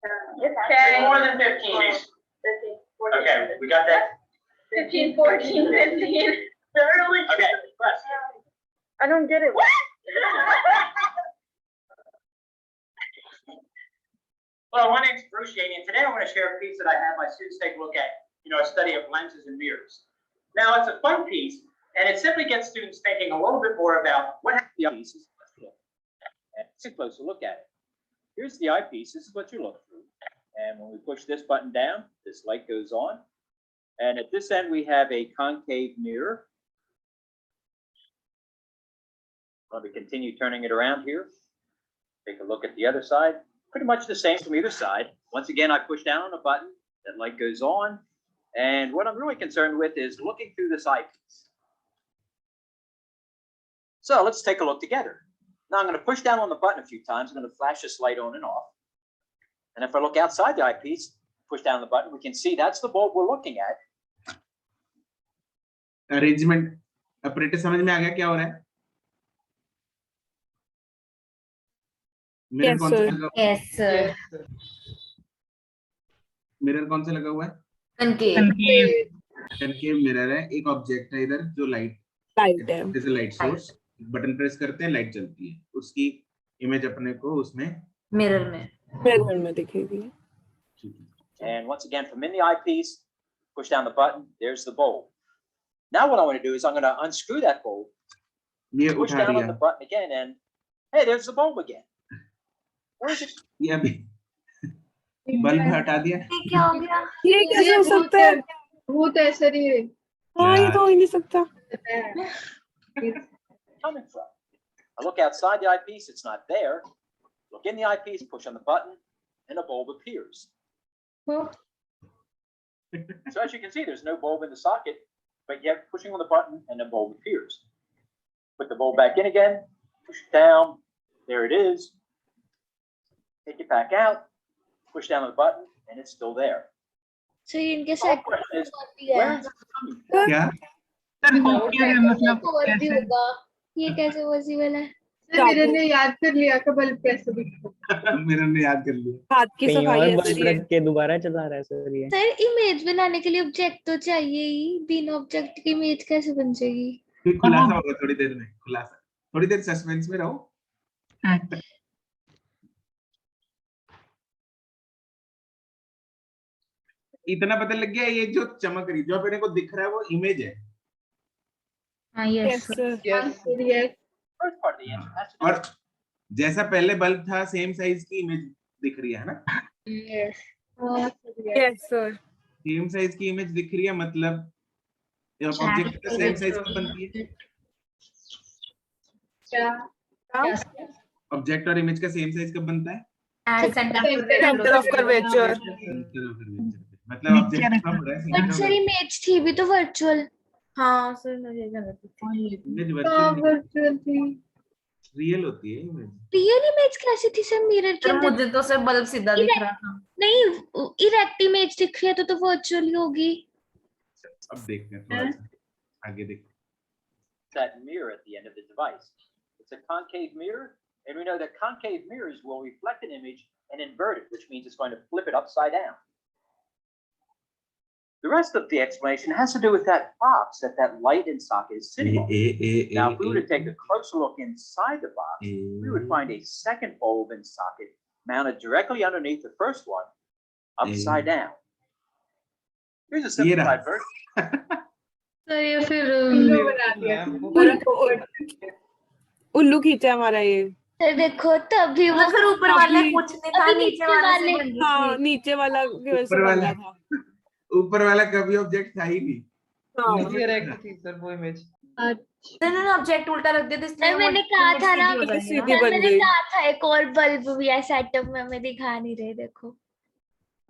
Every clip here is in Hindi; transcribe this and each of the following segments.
Okay. More than 15. 13, 14, Okay, we got that? 15, 14, 15. Okay, press. I don't get it. Well, my name's Bruce Yaney, and today I want to share a piece that I had my students take a look at, a study of lenses and mirrors. Now, it's a fun piece, and it simply gets students thinking a little bit more about what the eyepieces. Let's take a closer look at it. Here's the eyepiece. This is what you look through. And when we push this button down, this light goes on. And at this end, we have a concave mirror. Let me continue turning it around here. Take a look at the other side. Pretty much the same from either side. Once again, I push down on a button, that light goes on. And what I'm really concerned with is looking through this eyepiece. So let's take a look together. Now I'm going to push down on the button a few times. I'm going to flash this light on and off. And if I look outside the eyepiece, push down the button, we can see that's the bulb we're looking at. Arrangement operator समझ में आ गया क्या हो रहा है? मिरर कौन सा लगा हुआ है? Yes, sir. मिरर कौन सा लगा हुआ है? Concave. कनकेव मिरर है, एक ऑब्जेक्ट है इधर जो लाइट है, जैसे लाइट सोर्स, बटन प्रेस करते हैं लाइट जलती है, उसकी इमेज अपने को उसमें Mirror में दिखेगी. And once again, from in the eyepiece, push down the button, there's the bulb. Now what I want to do is I'm going to unscrew that bulb, ये push उठा down on दिया, the button again, and hey, there's the bulb again. Where is it? ये अभी बल्ब हटा दिया. ये क्या हो गया? ये कैसे हो सकता है? भूत है शरीर. हाँ, ये तो हो ही नहीं सकता. Coming from? I look outside the eyepiece, it's not there. Look in the eyepiece, push on the button, and a bulb appears. So as you can see, there's no bulb in the socket, but yet pushing on the button and the bulb appears. Put the bulb back in again, push it down, there it is. Take it back out, push down on the button, and it's still there. So इनके The साथ question is, और भी where है. is it coming from? क्या? और भी होगा. ये कैसे पॉसिबल है? मेरे ने याद कर लिया कि बल्ब कैसे दिखता. मिरर ने याद कर लिया. हाथ की कहीं सफाई और अच्छी बल्ब है. रख के दोबारा चला रहा है सर ये. सर इमेज बनाने के लिए ऑब्जेक्ट तो चाहिए ही. बिना ऑब्जेक्ट की इमेज कैसे बन जाएगी? फिर खुलासा होगा थोड़ी देर में, खुलासा. थोड़ी देर सस्पेंस में रहो. इतना पता लग गया, ये जो चमक रही, जो अपने को दिख रहा है वो इमेज है. हाँ, yes. Yes, sir. Yes. First part of the answer has to do और जैसा पहले बल्ब था सेम साइज की इमेज दिख रही है ना? Yes. Yes, sir. Same size की इमेज दिख रही है, मतलब ऑब्जेक्ट का सेम साइज कब बनती है? क्या? ऑब्जेक्ट और इमेज का सेम साइज कब बनता है? And center Center of curvature. Center of curvature. मतलब ऑब्जेक्ट का बड़ा बट सर इमेज थी भी तो वर्चुअल. हाँ, सर मुझे गलत थी. इमेज वर्चुअल थी. रियल होती है इमेज. रियल इमेज कैसे थी सर मिरर के सर अंदर? मुझे तो सर बल्ब सीधा दिख रहा था. नहीं इरेक्ट इमेज दिख रही है तो वर्चुअल ही होगी. अब देखते हैं थोड़ा सा आगे देखते that mirror at the end of the device. It's a concave mirror, and we know that concave mirrors will reflect an image and invert it, which means it's going to flip it upside down. The rest of the explanation has to do with that box that light and socket is sitting on. Now, if we were to take a closer look inside the box, we would find a second bulb and socket mounted directly underneath the first one, upside down. Here's a simplified version. तो ये फिर उल्लू बना दिया. उल्लू खींचा हमारा ये. सर देखो तभी वो फिर ऊपर वाले अभी- कुछ नहीं था, अभी नीचे वाले से नीचे बनी हाँ, थी. नीचे वाला की वजह से ऊपर वाला। बना था. ऊपर वाला कभी ऑब्जेक्ट था ही नहीं. हाँ. सर इन्होंने ऑब्जेक्ट उल्टा रख दिया था, इसलिए सर मैंने वो कहा था ना, सीधी हो जाएगी सीधी ना. बन मैंने गई. कहा था एक और बल्ब भी है सेटअप में, हमें दिखा नहीं रहे. देखो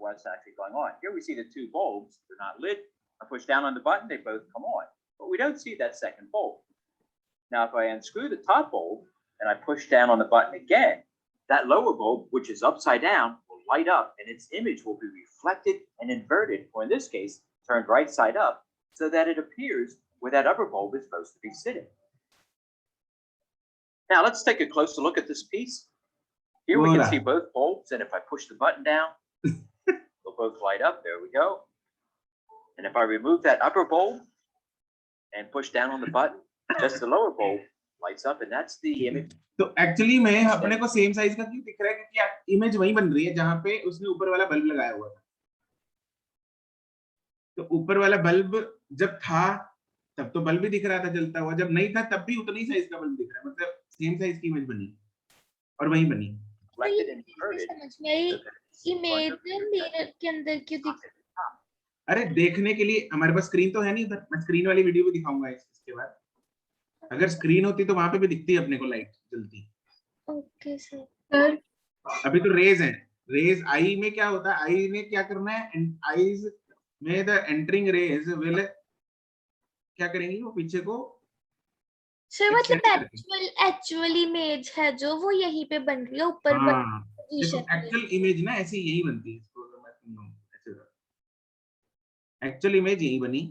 What's actually going on? Here we see the two bulbs. They're not lit. I push down on the button, they both come on. But we don't see that second bulb. Now, if I unscrew the top bulb and I push down on the button again, that lower bulb, which is upside down, will light up and its image will be reflected and inverted, or in this case, turned right side up, so that it appears where that upper bulb is supposed to be sitting. Now, let's take a closer look at this piece. Here we can see both bulbs, and if I push the button down, They'll both light up. There we go. And if I remove that upper bulb and push down on the button, just the lower bulb lights up, and that's the image. तो एक्चुअली में अपने को सेम साइज का क्यों दिख रहा है, क्योंकि इमेज वही बन रही है जहां पे उसने ऊपर वाला बल्ब लगाया हुआ था। तो ऊपर वाला बल्ब जब था तब तो बल्ब भी दिख रहा था जलता हुआ, जब नहीं था तब भी उतनी साइज का बल्ब दिख रहा है, मतलब सेम साइज की इमेज बनी और वही बनी। समझ में आई, इमेज मिरर के अंदर क्यों दिख? अरे देखने के लिए हमारे पास स्क्रीन तो है नहीं उधर, मैं स्क्रीन वाली वीडियो भी दिखाऊंगा इसके बाद। अगर स्क्रीन होती तो वहां पे भी दिखती अपने को लाइट जलती। Okay sir. अभी तो रेज है, रेज आई में क्या होता है, आई में क्या करना है, आईज में द एंटरिंग रेज विल क्या करेंगी, वो पीछे को सर मतलब एक्चुअल इमेज है जो वो यहीं पे बन रही है ऊपर। हाँ, देखो एक्चुअल इमेज ना ऐसी यही बनती है, इसको अगर मैं ऐसे एक्चुअल इमेज यही बनी,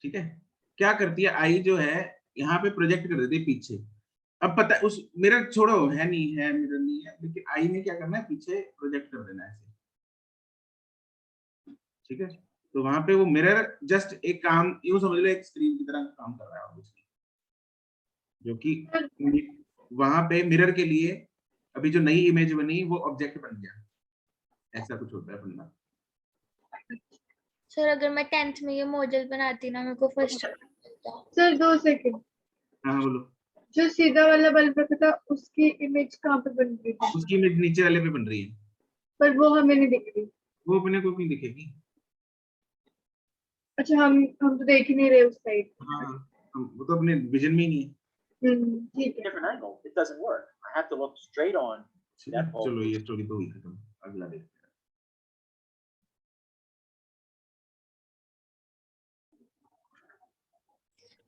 ठीक है। क्या करती है आई जो है यहाँ पे प्रोजेक्ट कर देती है पीछे। अब पता उस मिरर छोड़ो, है नहीं है, मिरर नहीं है, लेकिन आई में क्या करना है, पीछे प्रोजेक्ट कर देना है ऐसे, ठीक है। तो वहां पे वो मिरर जस्ट एक काम यूं समझ लो, एक स्क्रीन की तरह काम कर रहा है ऑब्वियसली, जो कि वहां पे मिरर के लिए अभी जो नई इमेज बनी वो ऑब्जेक्ट बन गया, ऐसा कुछ होता है बंदा। सर अगर मैं 10th में ये मॉडल बनाती ना, मेरे को फर्स्ट सर 2 सेकंड। हाँ बोलो। जो सीधा वाला बल्ब रखा था उसकी इमेज कहाँ पे बन रही थी? उसकी इमेज नीचे वाले पे बन रही है, पर वो हमें नहीं दिख रही। वो अपने को नहीं दिखेगी। अच्छा हम तो देख ही नहीं रहे उस साइड। हाँ, वो तो अपने विजन में ही नहीं है। ठीक है। Different angle. It doesn't work. I have to look straight on that bulb. चलो ये स्टोरी तो हुई खत्म, अगला देखते हैं।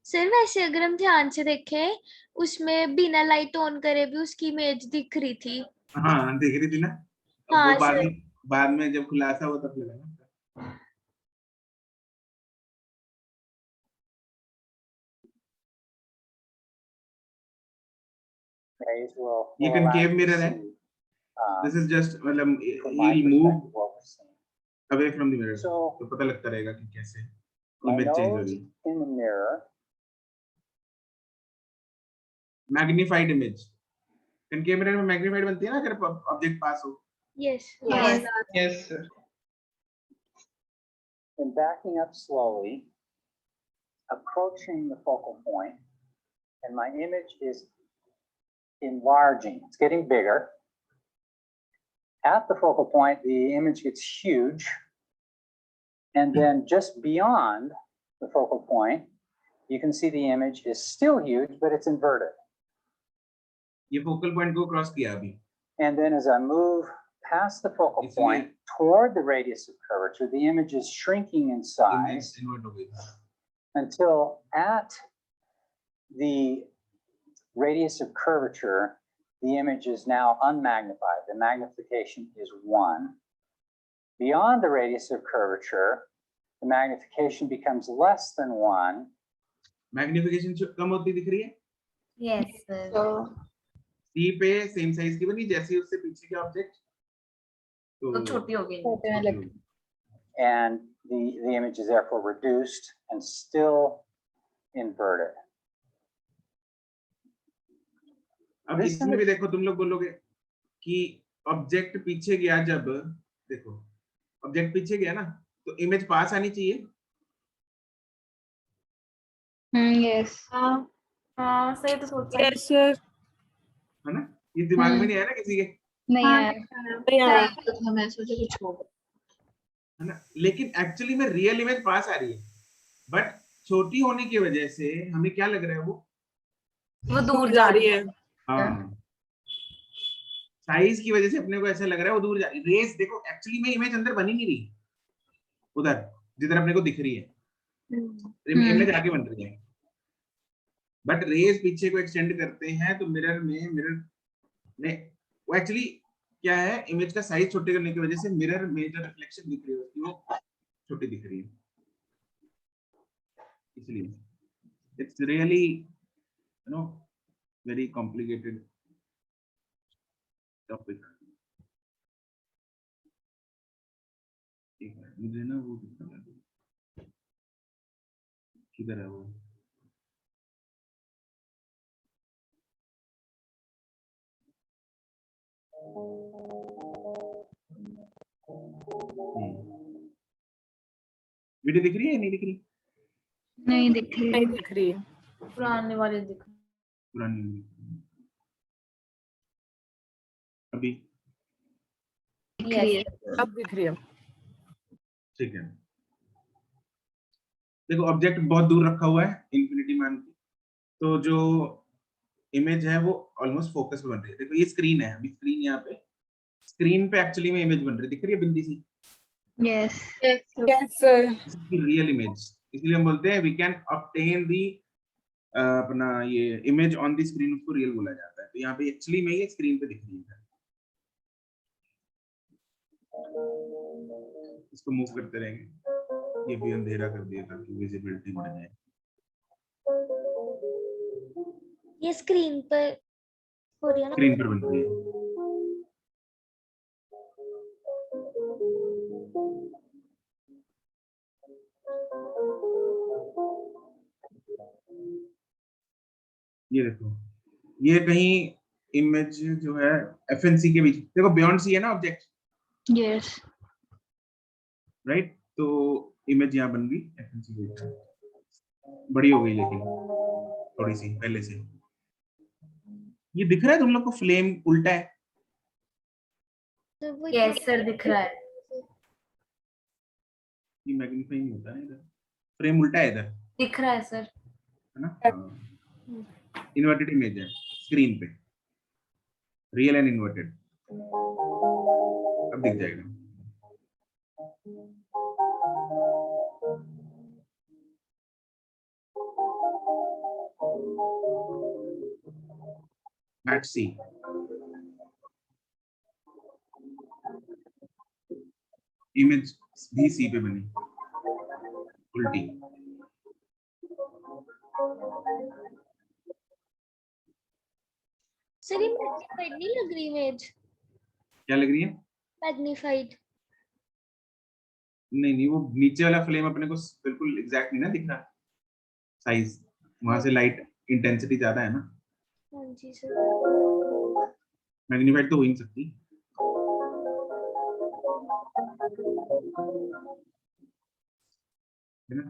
सर वैसे अगर हम ध्यान से देखें उसमें बिना लाइट ऑन करे भी उसकी इमेज दिख रही थी। हाँ दिख रही थी ना। हाँ, वो बाद में जब खुलासा हुआ तब लगा ना। ये कनकेव मिरर है। This is just मतलब he moved away from the mirror, तो पता लगता रहेगा कि कैसे इमेज चेंज हो रही है। मैग्नीफाइड इमेज, कनकेव मिरर में मैग्नीफाइड बनती है ना अगर ऑब्जेक्ट पास हो। Yes Yes, sir. And backing up slowly, approaching the focal point, and my image is enlarging. It's getting bigger. At the focal point, the image gets huge. And then just beyond the focal point, you can see the image is still huge, but it's inverted. ये focal point को क्रॉस किया अभी। And then as I move past the focal point toward the radius of curvature, the image is shrinking in size until at the radius of curvature, the image is now unmagnified. The magnification is 1. Beyond the radius of curvature, the magnification becomes less than 1. Magnification कम होती दिख रही है? Yes, sir. C पे सेम साइज की बनी, जैसे उससे पीछे के ऑब्जेक्ट तो छोटी हो गई। And the image is therefore reduced and still inverted. अब इसमें भी देखो, तुम लोग बोलोगे कि ऑब्जेक्ट पीछे गया, जब देखो ऑब्जेक्ट पीछे गया ना तो इमेज पास आनी चाहिए। यस। हाँ सही तो सोचा है। Yes sir. है ना, ये दिमाग में नहीं आया ना किसी के? नहीं आया। तो मैं सोचा कुछ होगा, है ना, लेकिन एक्चुअली में रियल इमेज पास आ रही है, बट छोटी होने की वजह से हमें क्या लग रहा है, वो दूर जा रही है। हाँ, साइज की वजह से अपने को ऐसा लग रहा है वो दूर जा रही है। रेस देखो एक्चुअली में इमेज अंदर बनी नहीं रही, उधर जिधर अपने को दिख रही है इमेज आगे बन रही है, बट रेस पीछे को एक्सटेंड करते हैं तो मिरर में वो एक्चुअली क्या है, इमेज का साइज छोटे करने की वजह से मिरर में जो रिफ्लेक्शन दिख रही है उसकी वो छोटी दिख रही है, इसलिए it's really you know very complicated topic. मुझे ना वो किधर है वो? वीडियो दिख रही है नहीं दिख रही? नहीं दिख रही। नहीं दिख रही है। पुराने वाले दिख पुरानी अभी yes. अब दिख रही है। ठीक है। देखो ऑब्जेक्ट बहुत दूर रखा हुआ है इंफिनिटी मान की, तो जो इमेज है वो ऑलमोस्ट फोकस पे बन रही है। देखो ये स्क्रीन है, अभी स्क्रीन यहाँ पे, स्क्रीन पे एक्चुअली में इमेज बन रही है, दिख रही है बिंदी सी? Yes yes sir. इसकी रियल इमेज, इसलिए हम बोलते हैं वी कैन ऑब्टेन दी अपना ये इमेज ऑन द स्क्रीन, उसको रियल बोला जाता है। तो यहाँ पे एक्चुअली में ये स्क्रीन पे दिख रही है। इसको मूव करते रहेंगे, ये भी अंधेरा कर दिया ताकि विजिबिलिटी बढ़ जाए। ये स्क्रीन पर हो रही है ना? स्क्रीन पर बन रही है। ये देखो, ये कहीं इमेज जो है एफएनसी के बीच, देखो बियॉन्ड सी है ना ऑब्जेक्ट, यस राइट? तो इमेज यहाँ बन गई एफएनसी के बीच, बड़ी हो गई लेकिन थोड़ी सी पहले से। ये दिख रहा है तुम लोग को फ्लेम उल्टा है? तो वो yes सर दिख रहा है। ये मैग्नीफाइंग होता है इधर, फ्रेम उल्टा है इधर, दिख रहा है सर। है ना? इन्वर्टेड इमेज है स्क्रीन पे, रियल एंड इन्वर्टेड। अब दिख जाएगा। मैट सी, इमेज भी सी पे बनी उल्टी। सर ये मैग्नीफाइड नहीं लग रही इमेज? क्या लग रही है? मैग्नीफाइड। नहीं वो नीचे वाला फ्लेम अपने को बिल्कुल एग्जैक्ट नहीं ना दिख रहा, साइज वहां से लाइट इंटेंसिटी ज्यादा है ना। हाँ जी सर। मैग्नीफाइड तो हो ही नहीं सकती। है ना?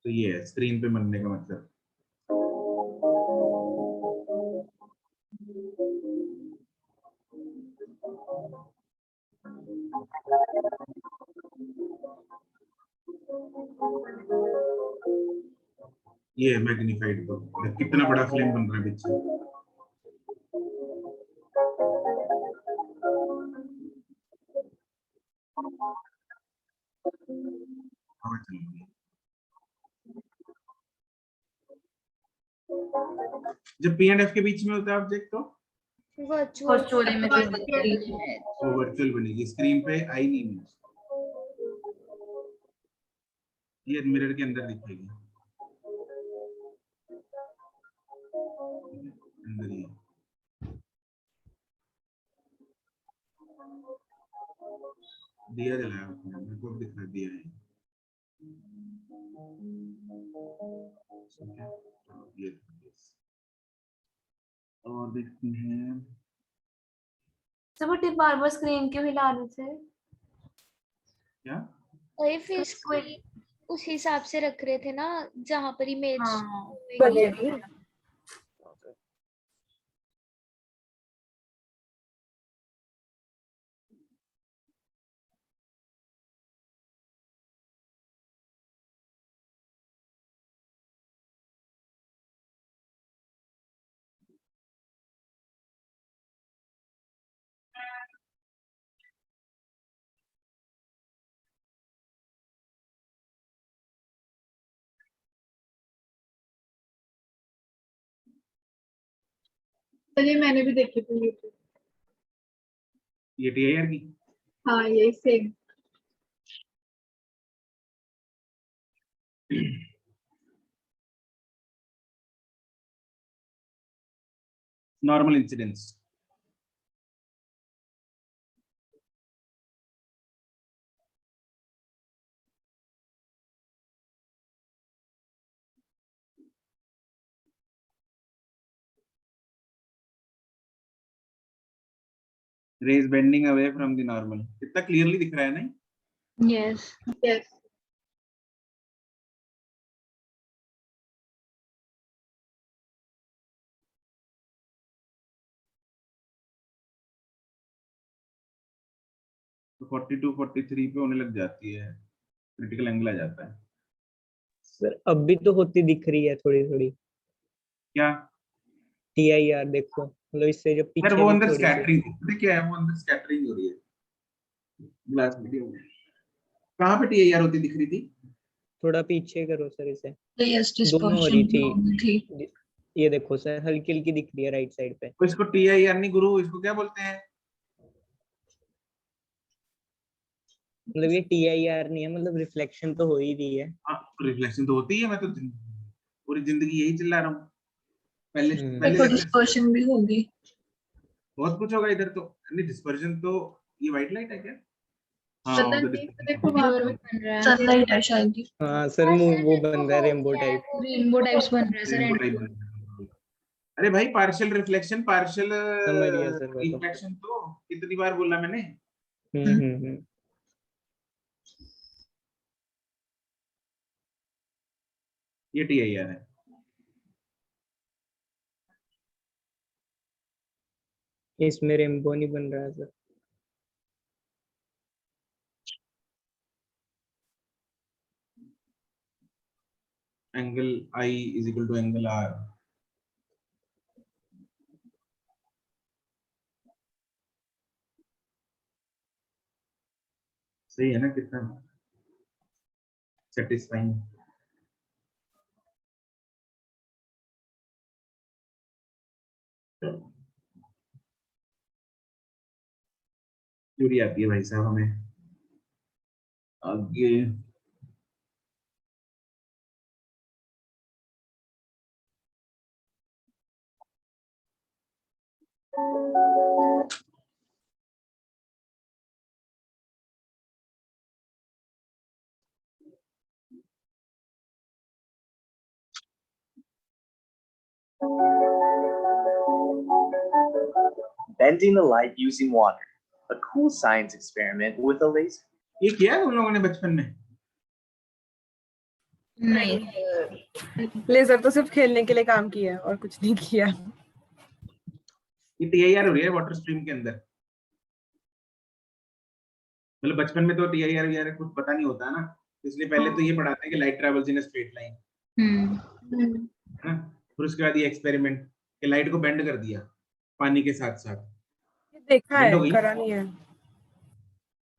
तो ये है स्क्रीन पे बनने का मतलब। ये है मैग्नीफाइड, तो कितना बड़ा फ्लेम बन रहा है पीछे। हवा चल रही है। जब पी एंड एफ के बीच में होता है ऑब्जेक्ट तो वर्चुअल इमेज वो वर्चुअल बनेगी, स्क्रीन पे आई नहीं इमेज, ये मिरर के अंदर दिखेगी, अंदर ही। दिया जलाया उसने, मेरे को दिखा दिया है। ये और देखते हैं सब वो बार बार स्क्रीन क्यों हिला रहे थे? क्या? अरे फिर स्क्रीन उस हिसाब से रख रहे थे ना जहाँ पर इमेज बनेगी। चलिए मैंने भी देखी थी यूट्यूब। ये टीआईआर की? हाँ यही same. Normal incidence. rays bending away from the normal. कितना clearly दिख रहा है नहीं? Yes. Yes. तो 42 43 पे होने लग जाती है, क्रिटिकल एंगल आ जाता है। सर अब भी तो होती दिख रही है थोड़ी थोड़ी। क्या TIR देखो, मतलब इससे जो यार पीछे वो भी अंदर थोड़ी सी। स्कैटरिंग, पता क्या है, वो अंदर स्कैटरिंग हो रही है ग्लास मीडियम में। कहाँ पे टीआईआर होती दिख रही थी? थोड़ा पीछे करो सर इसे। Yes, दोनों हो रही dispersion थी। ये देखो सर, हल्की हल्की दिख रही है राइट साइड पे। तो इसको टीआईआर नहीं गुरु, इसको क्या बोलते हैं? मतलब ये TIR नहीं है, मतलब रिफ्लेक्शन तो हो ही रही है। हाँ, रिफ्लेक्शन तो होती है, मैं तो पूरी जिंदगी यही चिल्ला रहा हूँ। पहले देखो dispersion भी होगी। बहुत कुछ होगा इधर तो। नहीं, डिस्पर्जन तो ये व्हाइट लाइट है क्या? हाँ, पता उधर नहीं, dispersion। देखो वहाँ पे बन रहा है सनलाइट है शायद। हाँ सर, वो बन रहा है रेनबो टाइप। रेनबो टाइप्स बन रहा है सर। Rainbow type बन रहा है। अरे भाई, पार्शियल रिफ्लेक्शन, पार्शियल समझ गया सर वो तो। रिफ्लेक्शन तो कितनी बार बोला मैंने। हम्म। ये टीआईआर है। इसमें रेनबो नहीं बन रहा है sir. Angle I is equal to angle R. सही है ना? कितना सेटिस्फाइंग। चूड़ी आती है भाई साहब हमें। आगे Bending the light using water. A cool science experiment with a laser. ये किया है उन लोगों ने बचपन में? नहीं, लेजर तो सिर्फ खेलने के लिए काम किया है और कुछ नहीं किया। ये टीआईआर हो रही है वाटर स्ट्रीम के अंदर। मतलब बचपन में तो टीआईआर वगैरह कुछ पता नहीं होता ना, इसलिए पहले तो ये पढ़ाते हैं कि light travels in a straight line, है ना। फिर उसके बाद ये एक्सपेरिमेंट कि लाइट को बेंड कर दिया पानी के साथ साथ। देखा बेंड हो है, गई। करा नहीं है।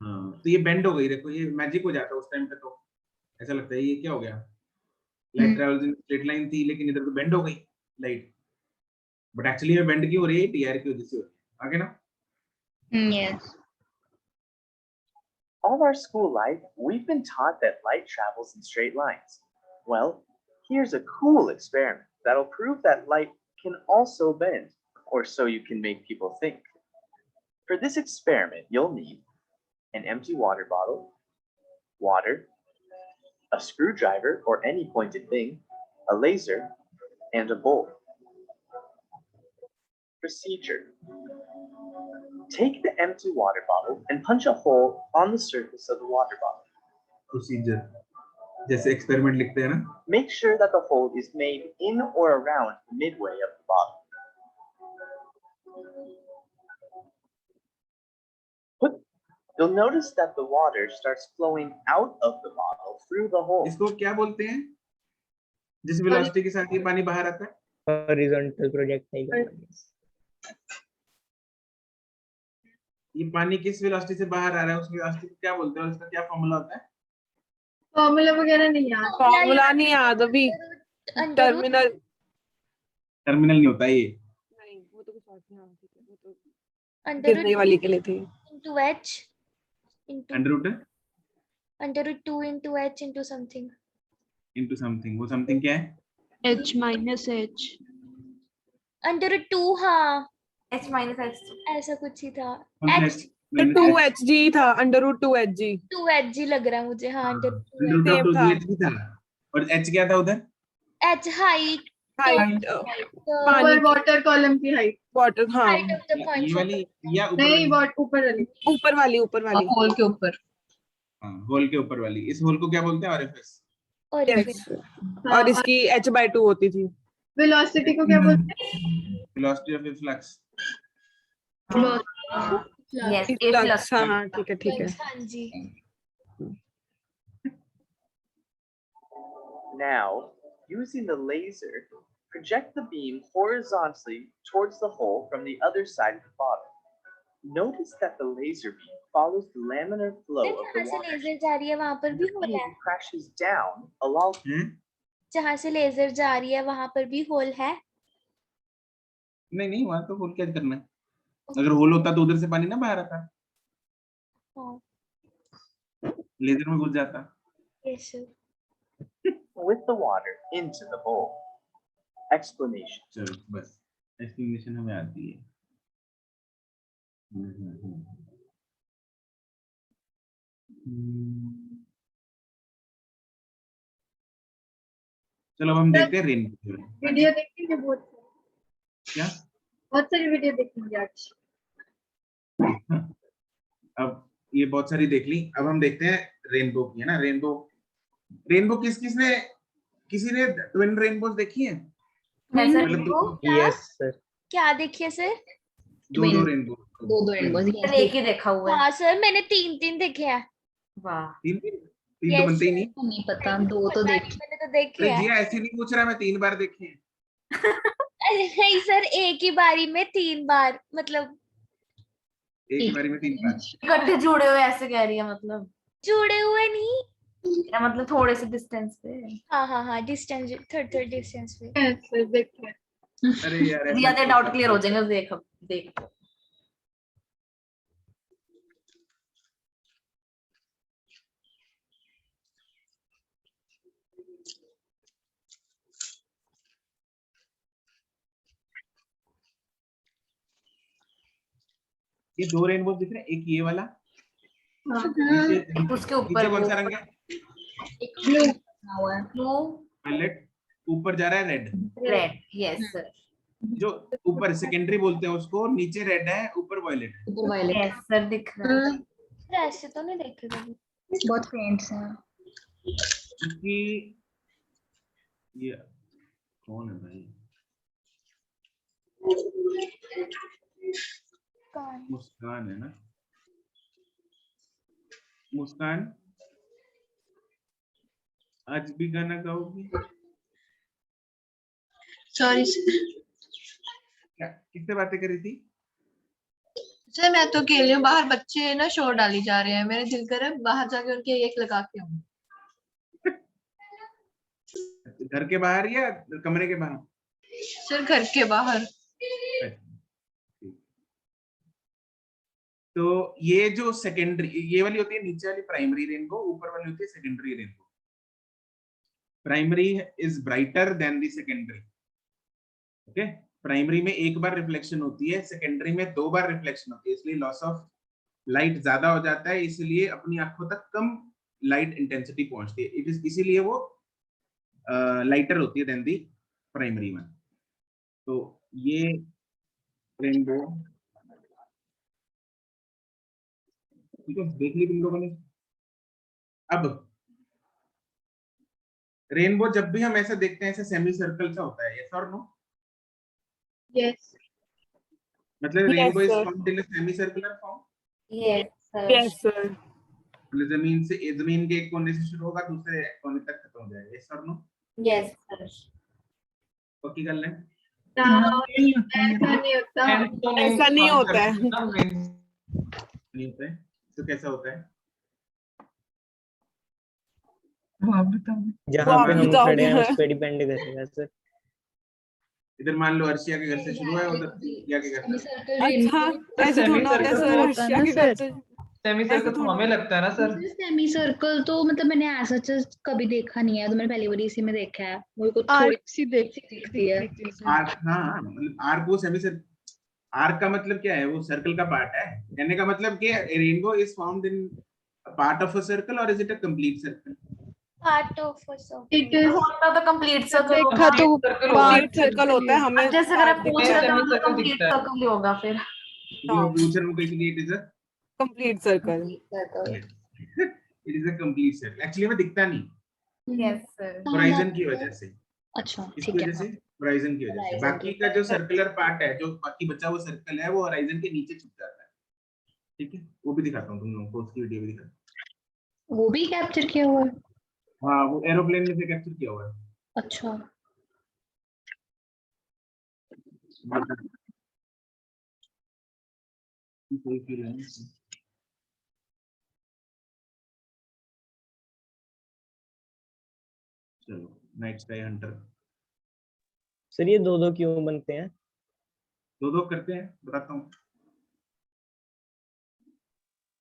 हाँ, तो ये बेंड हो गई। देखो ये मैजिक हो जाता है उस टाइम पे, तो ऐसा लगता है ये क्या हो गया। Light travels in straight line थी, लेकिन इधर तो बेंड हो गई लाइट। बट एक्चुअली ये बेंड क्यों हो रही है? टीआईआर की वजह से हो रही है। आगे ना। yes. All our school life, we've been taught that light travels in straight lines. Well, here's a cool experiment that'll prove that light can also bend, or so you can make people think. For this experiment, you'll need an empty water bottle, water, a screwdriver or any pointed thing, a laser, and a bowl. Procedure. Take the empty water bottle and punch a hole on the surface of the water bottle. Procedure जैसे एक्सपेरिमेंट लिखते हैं ना। Make sure that the hole is made in or around the midway of the bottle. You'll notice that the water starts flowing out of the bottle through the hole. इसको क्या बोलते हैं जिस वेलोसिटी के साथ ये पानी बाहर आता है? Horizontal projectile. ये पानी किस वेलोसिटी से बाहर आ रहा है, उस वेलोसिटी को क्या बोलते हैं और इसका क्या फॉर्मूला होता है? फॉर्मूला वगैरह नहीं याद। फॉर्मूला नहीं याद अभी। टर्मिनल टर्मिनल नहीं होता ये। नहीं, वो तो कुछ और था। वो तो गिरने वाली के लिए थी। into h under root 2 into h into something. into something। वो समथिंग क्या है? h minus h under root 2 हाँ h minus h ऐसा कुछ ही था। h तो 2hg था, अंडर रूट 2hg। 2hg लग रहा है मुझे। हाँ under root 2 under root Same था। 2h भी था। और h क्या था उधर? h height हाइट ऊपर वाटर कॉलम की हाइट, वाटर, हाँ हाइट ऑफ द ये पॉइंट वाली या ऊपर नहीं वाली? वाट ऊपर वाली, ऊपर वाली होल के ऊपर। हाँ, होल के ऊपर वाली। इस होल को क्या बोलते हैं? आरएफएस। और यस। और इसकी h/2 होती थी। वेलोसिटी को क्या बोलते हैं? Velocity of flux. Yes, A flux, flux. हाँ ठीक है ठीक है। हाँ जी। Now, using the laser, project the beam horizontally towards the hole from the other side of the bottle. Notice that the laser beam follows the laminar flow of the जहाँ से water. लेजर जा रही है वहां पर भी The होल है। beam crashes down along. जहाँ से लेजर जा रही है वहां पर भी होल है। नहीं नहीं, वहां तो होल क्या करना है? अगर होल होता तो उधर से पानी ना बाहर आता, हाँ, लेजर में घुस जाता। yes sir. With the water into the bowl. Explanation. चलो बस एक्सप्लेनेशन हमें आती है। चलो अब हम देखते हैं रेनबो। वीडियो देखेंगे बहुत सारी। क्या? बहुत सारी वीडियो देखेंगे आज। अब ये बहुत सारी देख ली, अब हम देखते हैं रेनबो की, है ना? रेनबो, रेनबो किसी ने ट्विन रेनबोज देखी है? मतलब यस सर। क्या देखिए सर? दो रेनबो, दो रेनबोज, एक ही देखा हुआ है। हाँ सर, मैंने 3 देखे हैं। वाह, तीन तो Yes, बनते ही नहीं। नहीं पता, दो तो देखे। मैंने तो देखे अरे हैं। जिया ऐसे नहीं पूछ रहा, मैं 3 बार देखे हैं। अरे नहीं सर, एक ही बारी में 3 बार, मतलब एक बारी में 3 बार। इकट्ठे जुड़े हुए ऐसे कह रही है, मतलब जुड़े हुए नहीं। या मतलब थोड़े से डिस्टेंस पे। हाँ, डिस्टेंस, थर्ड डिस्टेंस पे। ऐसे देखे। अरे यार ज्यादा डाउट क्लियर हो जाएंगे। देख ये 2 रेनबो दिख रहे हैं, एक ये वाला, उसके ऊपर कौन सा रंग है? ब्लू, वायलेट, ऊपर जा रहा है रेड। Red, yes sir. जो ऊपर सेकेंडरी बोलते हैं उसको, नीचे रेड है, ऊपर वायलेट है। ऊपर वायलेट, यस सर, दिख रहा है। सर ऐसे तो नहीं देखे कभी। बहुत फेंट्स हैं। क्योंकि ये कौन है भाई? मुस्कान है ना? मुस्कान, आज भी गाना गाओगी? सॉरी क्या किससे बातें करी थी? सर, मैं तो अकेली हूँ, बाहर बच्चे ना शोर डाली जा रहे हैं, मेरे दिल कर रहा है बाहर जाके उनके एक लगा के आऊं। घर के बाहर या कमरे के बाहर? सर घर के बाहर। तो ये जो सेकेंडरी, ये वाली होती है नीचे वाली प्राइमरी रेनबो, ऊपर वाली होती है secondary rainbow. Primary is brighter then the secondary. Okay, primary में एक बार रिफ्लेक्शन होती है, सेकेंडरी में 2 बार रिफ्लेक्शन होती है, इसलिए लॉस ऑफ लाइट ज्यादा हो जाता है, इसलिए अपनी आंखों तक कम लाइट इंटेंसिटी पहुंचती है। इट इज इसीलिए वो लाइटर होती है देन दी प्राइमरी वन। तो ये रेनबो ठीक है, देख ली तुम लोगों ने। अब रेनबो जब भी हम ऐसे देखते हैं, ऐसे सेमी सर्कल सा होता है, यस और नो? यस, मतलब Yes, rainbow is sir. Formed in a semi circular form. Yes sir, yes sir. मतलब जमीन के एक कोने से शुरू होगा, दूसरे कोने तक खत्म हो जाएगा, यस और नो? Yes sir. पक्की गल है? ऐसा नहीं होता। ऐसा नहीं होता है। नहीं होता है तो कैसा होता है? जहाँ पे हम बताओ खड़े हैं क्या उस पे डिपेंड करेगा सर। इधर मान लो अर्शिया के घर से शुरू है, उधर प्रिया के घर से। अच्छा, ऐसे थोड़ा होता है सर। रशिया के घर से सेमी सर्कल तो हमें लगता है ना सर। सेमी सर्कल तो मतलब मैंने ऐसा कभी देखा नहीं है, तो मैंने पहली बार इसी में देखा है। मेरे को थोड़ी आर्क सी दिखती है। आर्क, हाँ मतलब आर्क वो सेमी सर्कल। आर्क का मतलब क्या है? वो सर्कल का पार्ट है। कहने का मतलब कि rainbow is found in part of a circle और is it a complete circle? Part of a circle. It is होता तो कंप्लीट सर्कल देखा तो कंप्लीट सर्कल होता है हमें जैसे अगर आप part पूछ दिखता रहे है। हो तो Semicircle कंप्लीट दिखता है। सर्कल ही होगा फिर। जो पूछ रहा हूँ कि इसलिए it is a complete circle it is a complete circle. Actually में दिखता नहीं यस सर। होराइजन की वजह से, अच्छा इसकी ठीक वजह से, है। होराइजन की वजह से। Horizon बाकी की का जो सर्कुलर पार्ट है, जो बाकी बचा हुआ सर्कल है, वो होराइजन के नीचे छुप जाता है। ठीक है, वो भी दिखाता हूँ तुम लोगों को, उसकी वीडियो भी दिखाता हूँ। वो भी कैप्चर किया हुआ है। हाँ, वो एरोप्लेन में से कैप्चर किया हुआ है। अच्छा सही फील है। चलो, नाइट स्काई हंटर सर ये 2-2 क्यों बनते हैं? 2-2 करते हैं, बताता हूँ।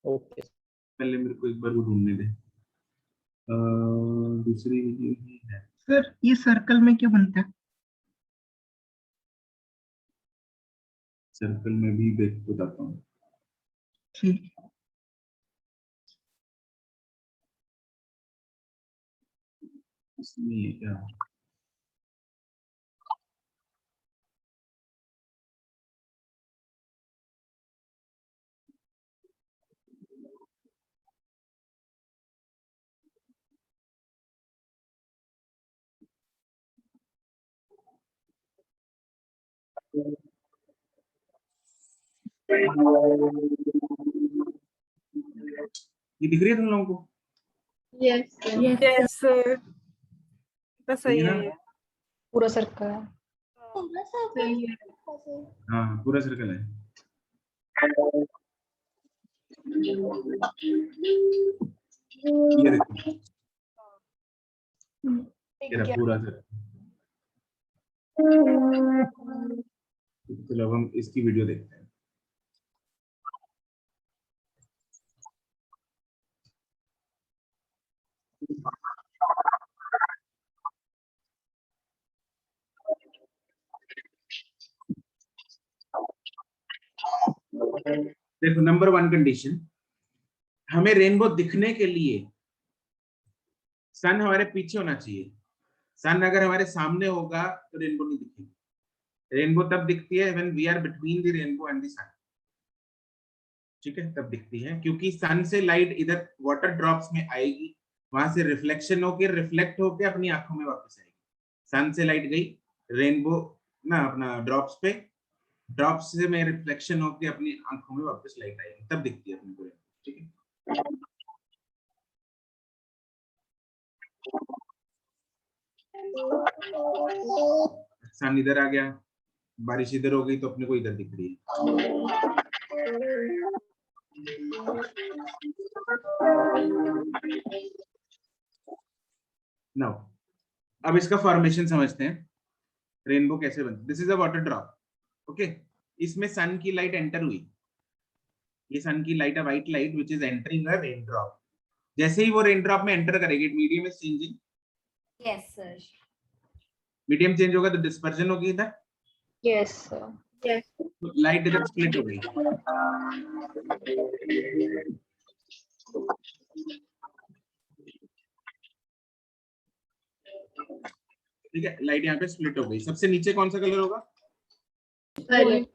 ओके पहले मेरे को एक बार वो ढूंढने दे। दूसरी वीडियो ही है। सर ये सर्कल में क्यों बनता है? सर्कल में भी बताता हूँ। ठीक। इसमें ये क्या, ये दिख रही है तुम लोगों को? yes. यस सर बस सही सही है है ना? ये पूरा सर्कल है। पूरा सर्कल सही है। हाँ, पूरा सर्कल है। ये देखो, ये रहा पूरा सर्कल। चलो अब हम इसकी वीडियो देखते हैं। देखो, नंबर 1 कंडीशन, हमें रेनबो दिखने के लिए सन हमारे पीछे होना चाहिए। सन अगर हमारे सामने होगा तो रेनबो नहीं दिखेगी। रेनबो तब दिखती है when we are between the rainbow and the sun. ठीक है, तब दिखती है, क्योंकि सन से लाइट इधर वाटर ड्रॉप्स में आएगी, वहां से रिफ्लेक्शन होके रिफ्लेक्ट होके अपनी आंखों में वापस आएगी। सन से लाइट गई रेनबो ना अपना ड्रॉप्स पे, ड्रॉप्स से में रिफ्लेक्शन होके अपनी आंखों में वापस लाइट आएगी, तब दिखती है अपने को। ठीक है, सन इधर आ गया, बारिश इधर हो गई तो अपने को इधर दिख रही है। नाउ अब इसका फॉर्मेशन समझते हैं, रेनबो कैसे बनती। This is a water drop. Okay, इसमें सन की लाइट एंटर हुई, ये सन की लाइट है, white light which is entering a rain drop. जैसे ही वो रेन ड्रॉप में एंटर करेगी, medium is changing. Yes sir. Medium change होगा तो डिस्पर्जन होगी इधर, यस सर। तो लाइट इधर स्प्लिट हो गई। ठीक है, लाइट यहाँ पे स्प्लिट हो गई। सबसे नीचे कौन सा कलर होगा?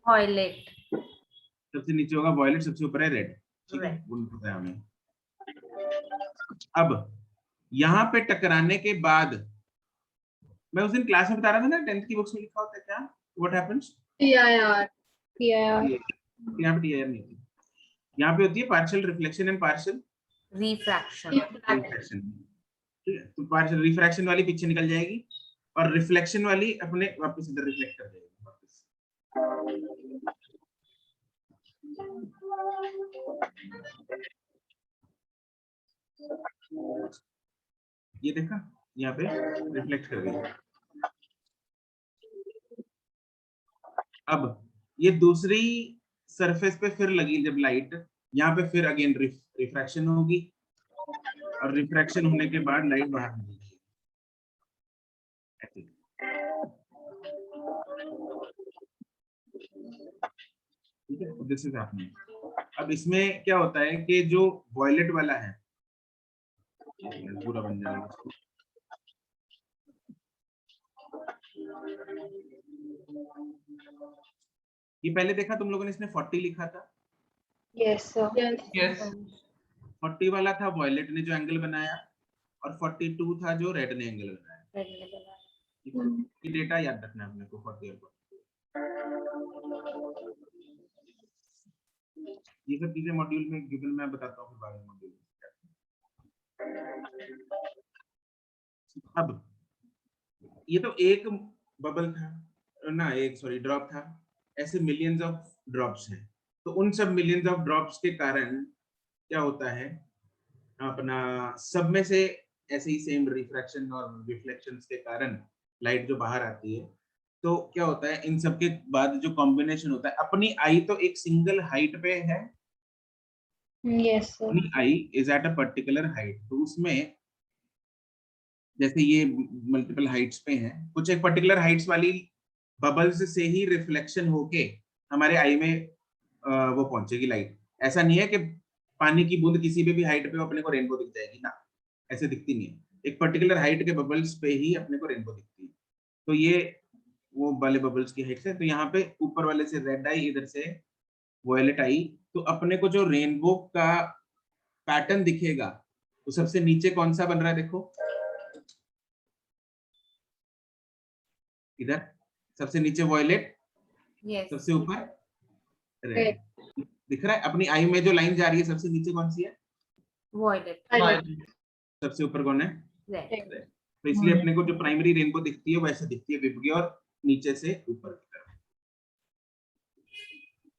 वॉयलेट। सबसे नीचे होगा वॉयलेट, सबसे ऊपर है रेड। ठीक है, वो पता है हमें। अब यहाँ पे टकराने के बाद, मैं उस दिन क्लास में बता रहा था ना, 10th की बुक्स में लिखा होता है क्या, व्हाट हैपेंस? PIR यहाँ पे टीआईआर नहीं होती, यहाँ पे होती है partial reflection and partial refraction. Refraction. ठीक है, तो पार्शियल रिफ्रैक्शन वाली पीछे निकल जाएगी और रिफ्लेक्शन वाली अपने वापस इधर रिफ्लेक्ट कर जाएगी वापस। ये देखा, यहाँ पे रिफ्लेक्ट कर गई। अब ये दूसरी सरफेस पे फिर लगी जब लाइट, यहाँ पे फिर अगेन रिफ्रैक्शन होगी और रिफ्रैक्शन होने के बाद लाइट बाहर निकलेगी। ठीक है, दिस इज हैपनिंग। अब इसमें क्या होता है कि जो वॉयलेट वाला है, पूरा बन जाएगा। ये पहले देखा तुम लोगों ने, इसने 40 लिखा था। Yes sir. यस 40 वाला था वॉयलेट ने जो एंगल बनाया, और 42 था जो रेड ने एंगल बनाया। ये डेटा याद रखना है अपने को 40 और 40। ये सब चीजें मॉड्यूल में गिवन मैं बताता हूँ फिर बाद में मॉड्यूल में। अब ये तो एक बबल था ना, एक सॉरी ड्रॉप था, ऐसे मिलियंस ऑफ ड्रॉप्स हैं। तो उन सब मिलियंस ऑफ ड्रॉप्स के कारण क्या होता है, अपना सब में से ऐसे ही सेम रिफ्रैक्शन और रिफ्लेक्शंस के कारण लाइट जो बाहर आती है, तो क्या होता है इन सब के बाद जो कॉम्बिनेशन होता है, अपनी आई तो एक सिंगल हाइट पे है, यस सर। अपनी eye is at a particular height, तो उसमें जैसे ये मल्टीपल हाइट्स पे हैं, कुछ एक पर्टिकुलर हाइट्स वाली बबल्स से ही रिफ्लेक्शन होके हमारे आई में वो पहुंचेगी लाइट। ऐसा नहीं है कि पानी की बूंद किसी भी हाइट पे अपने को रेनबो दिख जाएगी ना, ऐसे दिखती नहीं है। एक पर्टिकुलर हाइट के बबल्स पे ही अपने को रेनबो दिखती है। तो ये वो वाले बबल्स की हाइट है। तो यहाँ पे ऊपर वाले से रेड आई, इधर से वॉयलेट आई, तो अपने को जो रेनबो का पैटर्न दिखेगा तो सबसे नीचे कौन सा बन रहा है देखो, इधर सबसे नीचे वॉयलेट, सबसे ऊपर रेड दिख रहा है। अपनी आई में जो लाइन जा रही है सबसे नीचे कौन सी है, वॉयलेट। सबसे ऊपर कौन है, रेड। तो इसलिए अपने को जो प्राइमरी रेनबो दिखती है वैसे दिखती है विबगी और नीचे से ऊपर की तरफ।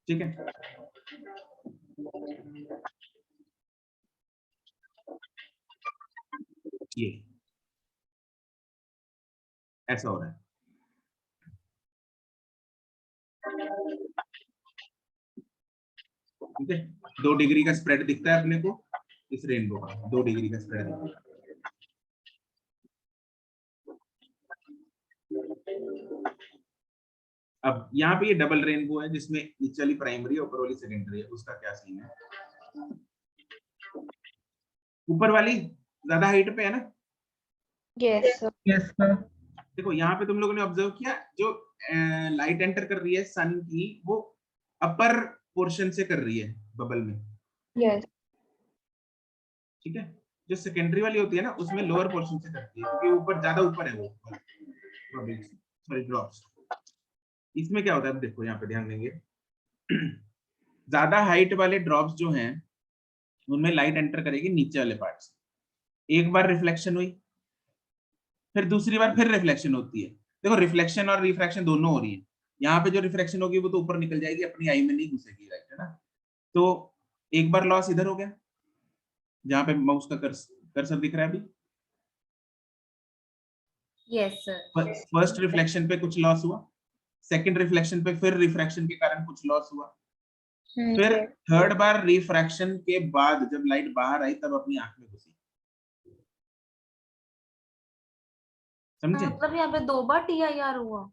ठीक है, ये ऐसा हो रहा है। ठीक है, 2 डिग्री का स्प्रेड दिखता है अपने को इस रेनबो का, 2 डिग्री का स्प्रेड दिखता है। अब यहाँ पे ये डबल रेनबो है जिसमें नीचे वाली प्राइमरी ऊपर वाली सेकेंडरी है, उसका क्या सीन है। ऊपर वाली ज्यादा हाइट पे है ना, यस सर। Yes sir. देखो यहाँ पे तुम लोगों ने ऑब्जर्व किया, जो लाइट एंटर कर रही है सन की, वो अपर पोर्शन से कर रही है बबल में। यस। ठीक है, जो सेकेंडरी वाली होती है ना उसमें लोअर पोर्शन से करती है, क्योंकि ऊपर ज्यादा ऊपर है वो सॉरी ड्रॉप्स। इसमें क्या होता है, देखो यहाँ पे ध्यान देंगे, ज्यादा हाइट वाले ड्रॉप्स जो हैं उनमें लाइट एंटर करेगी नीचे वाले पार्ट से। एक बार रिफ्लेक्शन हुई, फिर दूसरी बार फिर रिफ्लेक्शन होती है। देखो रिफ्लेक्शन और रिफ्रैक्शन दोनों हो रही है। यहाँ पे जो रिफ्लेक्शन होगी वो तो ऊपर निकल जाएगी, अपनी आई में नहीं घुसेगी, राइट है ना। तो एक बार लॉस इधर हो गया, जहाँ पे माउस का कर्सर दिख रहा है अभी, यस सर। फर्स्ट रिफ्लेक्शन पे कुछ लॉस हुआ, सेकंड रिफ्लेक्शन पे फिर रिफ्रैक्शन के कारण कुछ लॉस हुआ, फिर थर्ड बार रिफ्रैक्शन के बाद जब लाइट बाहर आई तब अपनी आंख में घुसी। समझे, मतलब यहाँ पे 2 बार TIR हुआ।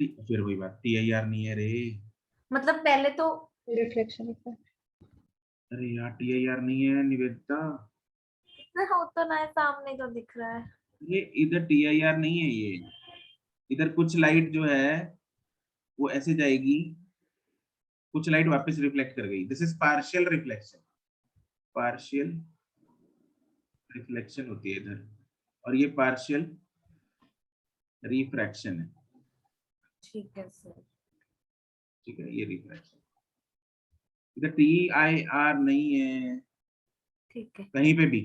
फिर वही बात, TIR नहीं है रे, मतलब पहले तो रिफ्लेक्शन अरे यार TIR नहीं है निवेदिता, हो तो ना, सामने जो दिख रहा है ये इधर TIR नहीं है। ये इधर कुछ लाइट जो है वो ऐसे जाएगी, कुछ लाइट वापस रिफ्लेक्ट कर गई, this is partial reflection. Partial reflection होती है इधर, और ये पार्शियल रिफ्रैक्शन है। ठीक है सर। ठीक है, ये रिफ्रैक्शन, इधर TIR नहीं है ठीक है। कहीं पे भी।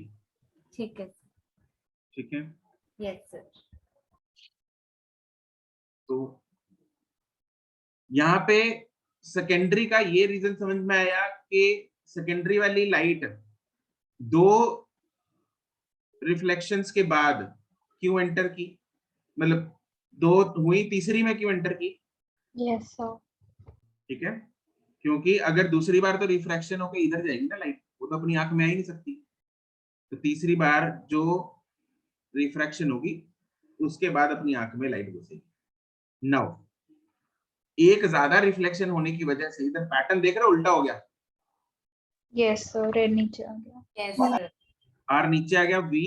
ठीक है। ठीक है, यस सर। तो यहाँ पे सेकेंडरी का ये रीजन समझ में आया कि सेकेंडरी वाली लाइट 2 रिफ्लेक्शंस के बाद क्यों एंटर की, मतलब 2 हुई, तीसरी में क्यों एंटर की। Yes sir. ठीक है, क्योंकि अगर दूसरी बार तो रिफ्रैक्शन होकर इधर जाएगी ना लाइट, वो तो अपनी आंख में आ ही नहीं सकती। तो तीसरी बार जो रिफ्रैक्शन होगी उसके बाद अपनी आंख में लाइट घुसेगी। नाउ एक ज्यादा रिफ्लेक्शन होने की वजह से इधर पैटर्न देख रहे हो उल्टा हो गया। Yes sir. रेड नीचे आ गया। Yes sir. आर नीचे आ गया, वी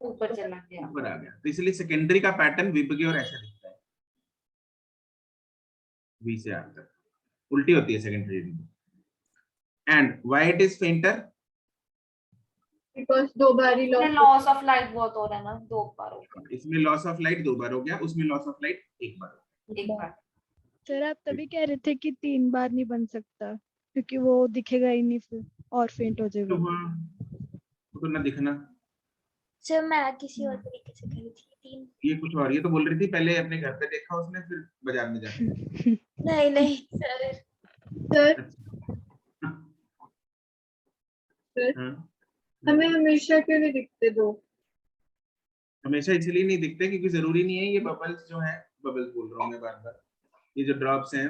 ऊपर चला गया। ऊपर आ गया, तो इसलिए सेकेंडरी का पैटर्न वी की ओर ऐसा दिखता है, वी से आर तक उल्टी होती है secondary ring. And why it is फेंटर? Because दो बार ही लॉस ऑफ लाइट बहुत हो रहा है ना, 2 बार हो गया। इसमें लॉस ऑफ लाइट 2 बार हो गया, उसमें लॉस ऑफ लाइट 1 बार हो गया। 1 बार। सर आप तभी कह रहे थे कि 3 बार नहीं बन सकता क्योंकि वो दिखेगा ही नहीं फिर और फेंट हो तो जाएगा। वो तो ना दिखना, सर मैं किसी और तरीके से करी थी 3। ये कुछ और, ये तो बोल रही थी पहले अपने घर पे देखा उसने, फिर बाजार में जाके। नहीं नहीं सर। सर हाँ, हमें हमेशा क्यों नहीं दिखते दो? हमेशा इसलिए नहीं दिखते क्योंकि जरूरी नहीं है ये बबल्स जो है, बबल्स बोल रहा हूँ मैं बार बार, ये जो ड्रॉप्स हैं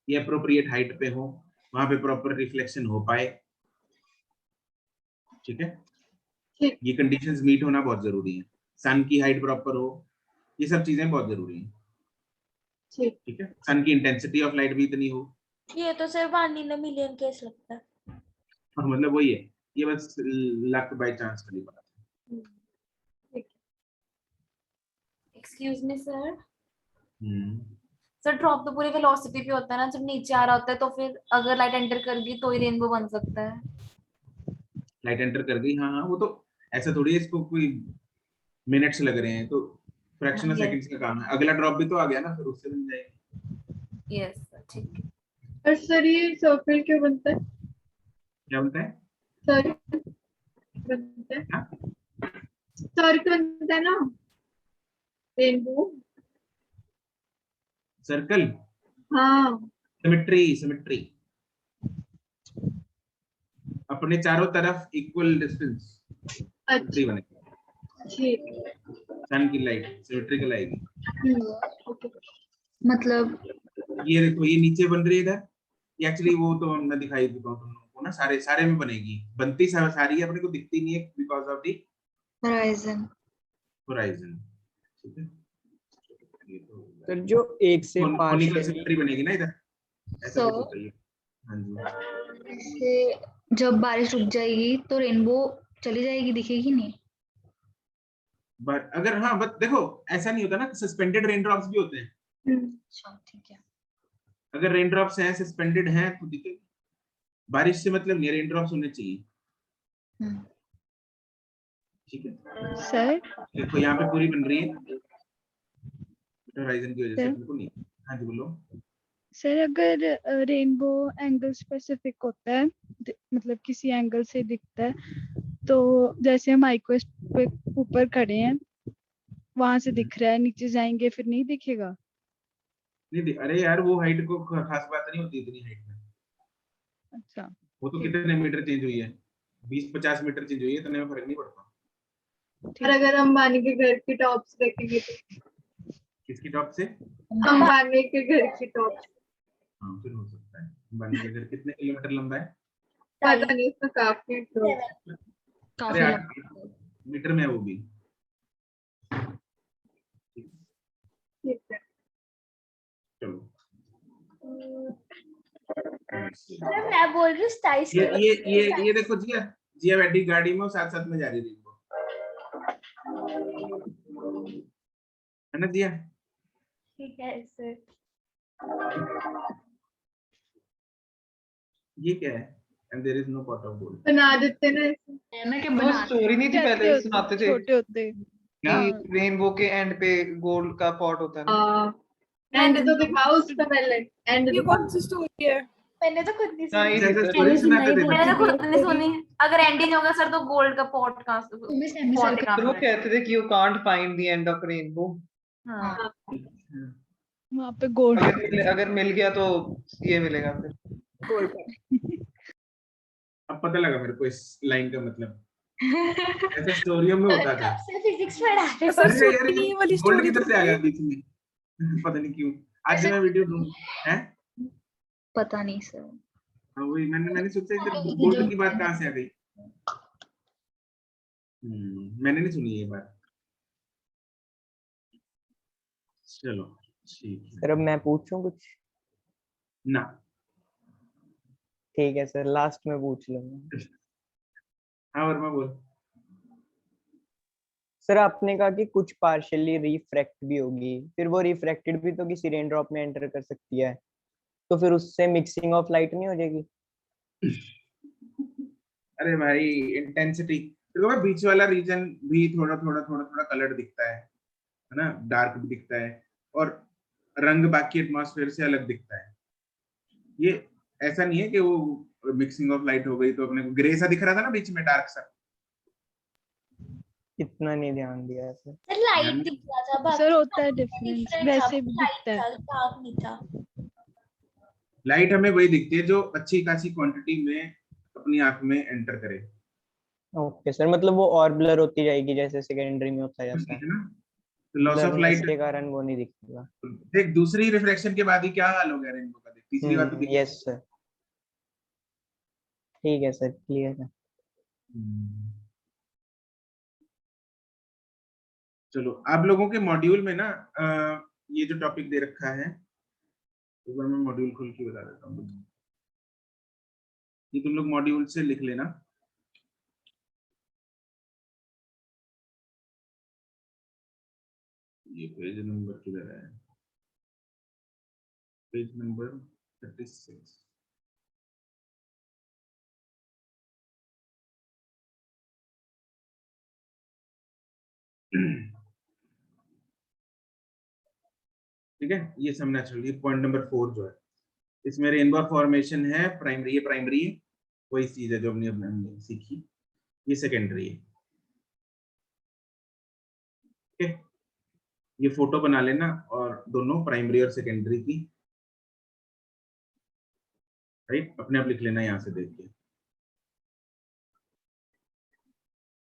ये अप्रोप्रिएट हाइट पे हो, वहां पे प्रॉपर रिफ्लेक्शन हो पाए, ठीक है। ठीक। ये कंडीशंस मीट होना बहुत जरूरी है, सन की हाइट प्रॉपर हो, ये सब चीजें बहुत जरूरी हैं, ठीक है। सन की इंटेंसिटी ऑफ लाइट भी इतनी हो, ये तो sir 1 in a million case लगता है। और मतलब वही है, ये बस लक बाय चांस वाली बात है। Excuse me sir. Hmm, sir drop तो पूरी वेलोसिटी पे होता है ना, जब नीचे आ रहा होता है तो फिर अगर लाइट एंटर कर गई तो ही रेनबो बन सकता है। लाइट एंटर कर गई, हाँ हाँ, वो तो ऐसा थोड़ी है, इसको कोई मिनट्स लग रहे हैं, तो फ्रैक्शन ऑफ सेकंड्स का काम है। अगला ड्रॉप भी तो आ गया ना, फिर उससे बन जाएगी। यस सर, ठीक है। और सर ये सर्कल क्यों बनता है? क्या बनता है? सर्कल बनता है, सर्कल बनता है ना रेनबो। सर्कल, हाँ सिमेट्री, सिमेट्री, अपने चारों तरफ इक्वल डिस्टेंस सिमेट्री बनेगा, ठीक। सन की लाइट सिमेट्रिकल आएगी। ओके। मतलब ये देखो, ये नीचे बन रही है इधर, ये एक्चुअली वो तो मैं दिखाई देता हूँ तुम लोगों को ना, सारे सारे में बनेगी, बनती सारी है, अपने को दिखती नहीं है because of the horizon. Horizon, ठीक है। ये तो सर जो एक से कोनिकल पार्शियली सिमेट्री बनेगी ना इधर, ऐसा So- कुछ होता है। हाँ जी, से जब बारिश रुक जाएगी तो रेनबो चली जाएगी, दिखेगी नहीं। बट अगर, हाँ बट देखो ऐसा नहीं होता ना, सस्पेंडेड रेन ड्रॉप्स भी होते हैं, अच्छा ठीक है। अगर रेन ड्रॉप्स हैं सस्पेंडेड हैं तो दिखेगी, बारिश से मतलब नहीं, रेन ड्रॉप्स होने चाहिए, ठीक है। सर देखो यहाँ पे पूरी बन रही है होराइजन की वजह से, सर? बिल्कुल नहीं। हाँ जी बोलो। सर अगर रेनबो एंगल स्पेसिफिक होता है, मतलब किसी एंगल से दिखता है, तो जैसे हम माइक्रोस्कोप पे ऊपर खड़े हैं वहां से दिख रहा है, नीचे जाएंगे फिर नहीं दिखेगा। नहीं अरे यार, वो हाइट को खास बात नहीं होती इतनी हाइट में, अच्छा वो तो ठीक। कितने मीटर चेंज हुई है, 20-50 मीटर चेंज हुई है, इतने में फर्क नहीं पड़ता। और अगर अंबानी के घर की टॉप से देखेंगे तो? किसकी टॉप से? अंबानी के घर की टॉप से। हाँ फिर हो सकता है। अंबानी का घर कितने किलोमीटर लंबा है? पता नहीं, इसमें काफी अरे 8 मीटर में है वो भी। ठीक है। चलो सर मैं बोल रही हूँ स्टाइस ये देखो जिया, जिया बैठी गाड़ी में, साथ साथ में जा रही थी वो, है ना जिया? ठीक है सर। ये क्या है? And there is no pot of gold. बना देते ना ऐसे। ना कि वो बना स्टोरी नहीं थी कैसे पहले होते- सुनाते थे छोटे होते कि रेनबो के एंड पे गोल्ड का पॉट होता है ना। एंड तो दिखाओ उसका पहले, एंड ये कौन सी स्टोरी है? मैंने तो खुद नहीं हाँ, सुनी। ये ऐसा सर। स्टोरी सुनाते थे मैंने तो बच्चे। खुद नहीं सुनी। अगर एंडिंग होगा सर तो गोल्ड का पॉट कहाँ से? पॉट कहाँ फिर वो से? कहते थे कि you can't find the end of rainbow, हाँ। वहाँ पे गोल्ड अगर मिल गया तो ये मिलेगा फिर। अब पता लगा मेरे को इस लाइन का मतलब, ऐसा स्टोरियों में होता था। कब से फिजिक्स पढ़ा रहे हो? अरे यार ये वाली गोल्ड स्टोरी किधर से आ गया बीच में? पता नहीं क्यों, आज मैं वीडियो ढूंढ है, पता नहीं सर। हाँ वही मैंने सोचा इधर गोल्ड की बात कहाँ से आ गई। मैंने नहीं सुनी ये बात। चलो ठीक है सर अब मैं पूछूं कुछ? ना, ठीक है सर, लास्ट में पूछ लूंगा। हाँ वर्मा बोल। सर आपने कहा कि कुछ पार्शियली रिफ्रैक्ट भी होगी, फिर वो रिफ्रैक्टेड भी तो किसी रेन ड्रॉप में एंटर कर सकती है, तो फिर उससे मिक्सिंग ऑफ लाइट नहीं हो जाएगी? अरे भाई इंटेंसिटी देखो भाई, बीच वाला रीजन भी थोड़ा थोड़ा थोड़ा थोड़ा कलर दिखता है ना, डार्क भी दिखता है, और रंग बाकी एटमॉस्फेयर से अलग दिखता है। ये ऐसा नहीं है कि वो मिक्सिंग ऑफ लाइट हो गई तो अपने को ग्रे सा दिख रहा था ना बीच में, डार्क सा। इतना नहीं ध्यान दिया है सर। सर लाइट दिख रहा था, बाकी सर होता है different डिफरेंस, था, वैसे भी light दिखता है। था, dark नहीं था। लाइट हमें वही दिखती है जो अच्छी खासी क्वांटिटी में अपनी आंख में एंटर करे। ओके सर, मतलब वो और ब्लर होती जाएगी जैसे सेकेंडरी में होता जाता है, है ना, तो लॉस ऑफ ब्लरनेस लाइट के कारण वो नहीं दिखेगा। देख, दूसरी रिफ्लेक्शन के बाद ही क्या हाल हो गया रेनबो का, देख तीसरी बार तो दिख। यस सर, ठीक है सर, क्लियर है। चलो आप लोगों के मॉड्यूल में ना ये जो टॉपिक दे रखा है, एक बार मैं मॉड्यूल खोल के बता देता हूँ। ये तुम लोग मॉड्यूल से लिख लेना। ये पेज नंबर किधर है? Page number 36। ठीक है, ये समझना चाहिए। पॉइंट नंबर 4 जो है, इसमें रेनबो फॉर्मेशन है प्राइमरी, ये प्राइमरी है, वही चीज है जो हमने सीखी। ये सेकेंडरी है। ठीक है, ये फोटो बना लेना और दोनों प्राइमरी और सेकेंडरी की, राइट, अपने आप लिख लेना यहाँ से देख के।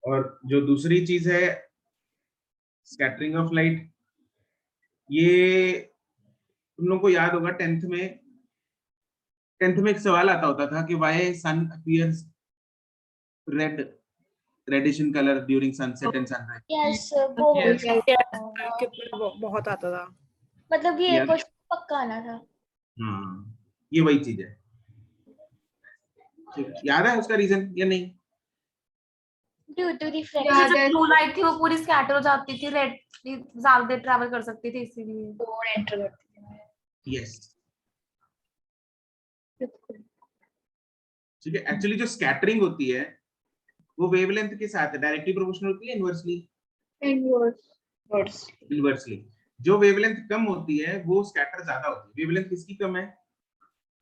और जो दूसरी चीज है स्कैटरिंग ऑफ लाइट, ये तुम लोग को याद होगा 10th में एक सवाल आता होता था कि why sun appears red, reddish in colour during sunset and sunrise. Yes बहुत आता था, मतलब ये क्वेश्चन पक्का आना था। हाँ, ये वही चीज है। ठीक है, याद है उसका रीजन या नहीं? ड्यू टू रिफ्लेक्शन, जो ब्लू लाइट थी वो पूरी स्कैटर हो जाती थी, रेड ज्यादा देर ट्रैवल कर सकती थी, इसीलिए और एंटर करती थी। यस, ठीक है। एक्चुअली जो स्कैटरिंग होती है वो वेवलेंथ के साथ डायरेक्टली प्रोपोर्शनल होती है, इनवर्सली? इनवर्सली। जो वेवलेंथ कम होती है वो स्कैटर ज्यादा होती है। वेवलेंथ किसकी कम है?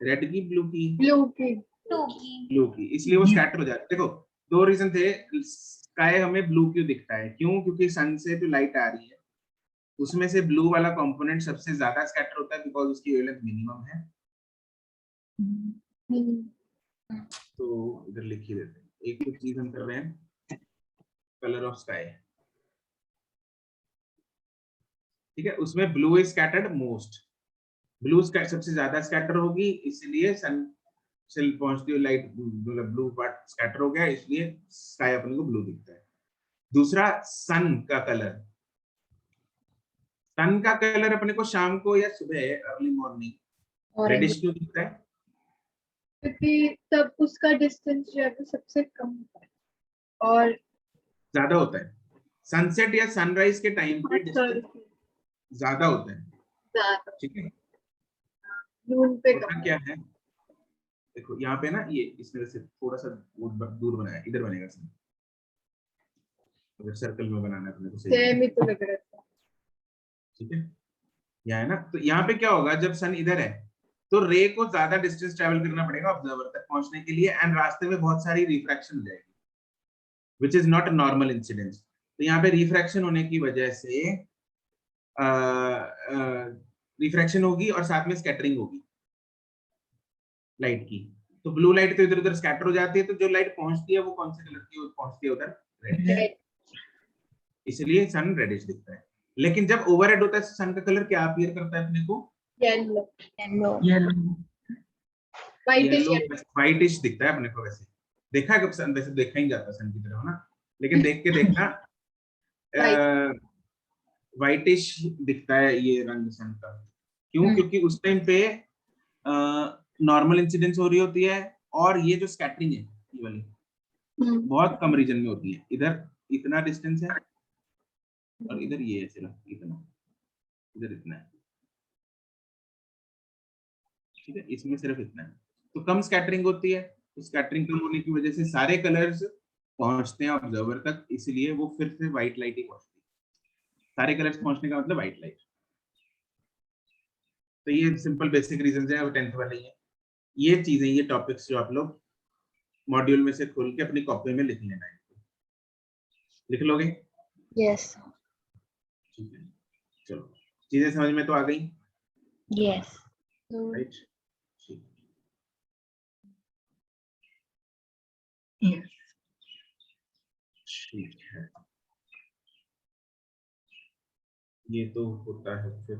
रेड की, ब्लू की? ब्लू की, इसलिए वो स्कैटर हो जाती है। देखो दो रीजन थे, स्काई हमें ब्लू क्यों दिखता है, क्यों? क्योंकि सन से जो लाइट आ रही है उसमें से ब्लू वाला कंपोनेंट सबसे ज्यादा स्कैटर होता है, बिकॉज उसकी वेवलेंथ मिनिमम है। तो इधर लिख ही देते हैं। एक तो चीज हम कर रहे हैं, कलर ऑफ स्काई, ठीक है, उसमें blue is scattered most, blue सबसे ज्यादा स्कैटर होगी, इसलिए सन से पहुंचती हुई लाइट, मतलब ब्लू पार्ट स्कैटर हो गया, इसलिए स्काई अपन को ब्लू दिखता है। दूसरा सन का कलर, सन का कलर अपने को शाम को या सुबह अर्ली मॉर्निंग रेडिश क्यों दिखता है? क्योंकि तब उसका डिस्टेंस जो है वो सबसे कम होता है और ज्यादा होता है। सनसेट या सनराइज के टाइम पे डिस्टेंस ज्यादा होता है, ठीक है। नून पे होता क्या है, देखो यहाँ पे ना, ये इसमें से थोड़ा सा दूर बनाया, इधर बनेगा सन, अगर सर्कल में बनाना है अपने को सेम ही तो लग रहा था, ठीक है। यहाँ है ना, तो यहाँ पे क्या होगा, जब सन इधर है तो रे को ज्यादा डिस्टेंस ट्रैवल करना पड़ेगा ऑब्जर्वर तक पहुंचने के लिए, एंड रास्ते में बहुत सारी रिफ्रैक्शन हो जाएगी, which is not normal incidence. तो यहाँ पे रिफ्रैक्शन होने की वजह से रिफ्रैक्शन होगी और साथ में स्कैटरिंग होगी लाइट की। तो ब्लू लाइट तो इधर उधर स्कैटर हो जाती है, तो जो लाइट पहुंचती है वो कौन से कलर की पहुंचती है? उधर रेड, इसलिए सन रेडिश दिखता है। लेकिन जब ओवरहेड होता है सन का कलर क्या अपीयर करता है अपने को? येलो, व्हाइटिश दिखता है अपने को। वैसे देखा है कब सन? वैसे देखा ही जाता सन की तरह ना, लेकिन देख के देखना व्हाइटिश दिखता है ये रंग सन का। क्यों? क्योंकि उस टाइम पे नॉर्मल इंसिडेंस हो रही होती है, और ये जो स्कैटरिंग है ये वाली, बहुत कम रीजन में होती है। इधर इतना डिस्टेंस है और इधर ये है सिर्फ इतना, इधर इतना है, ठीक है, इसमें सिर्फ इतना है। तो कम स्कैटरिंग होती है, तो स्कैटरिंग कम होने की वजह से सारे कलर्स पहुंचते हैं ऑब्जर्वर तक, इसलिए वो फिर से व्हाइट लाइट ही पहुंचती है। सारे कलर्स पहुंचने का मतलब व्हाइट लाइट। तो ये सिंपल बेसिक रीजंस है, वो 10th वाले ही है। ये चीजें, ये टॉपिक्स जो आप लोग मॉड्यूल में से खोल के अपनी कॉपी में लिख लेना है। लिख लोगे? यस ठीक है, चलो चीजें समझ में तो आ गई? यस राइट, यस ठीक है। ये तो होता है फिर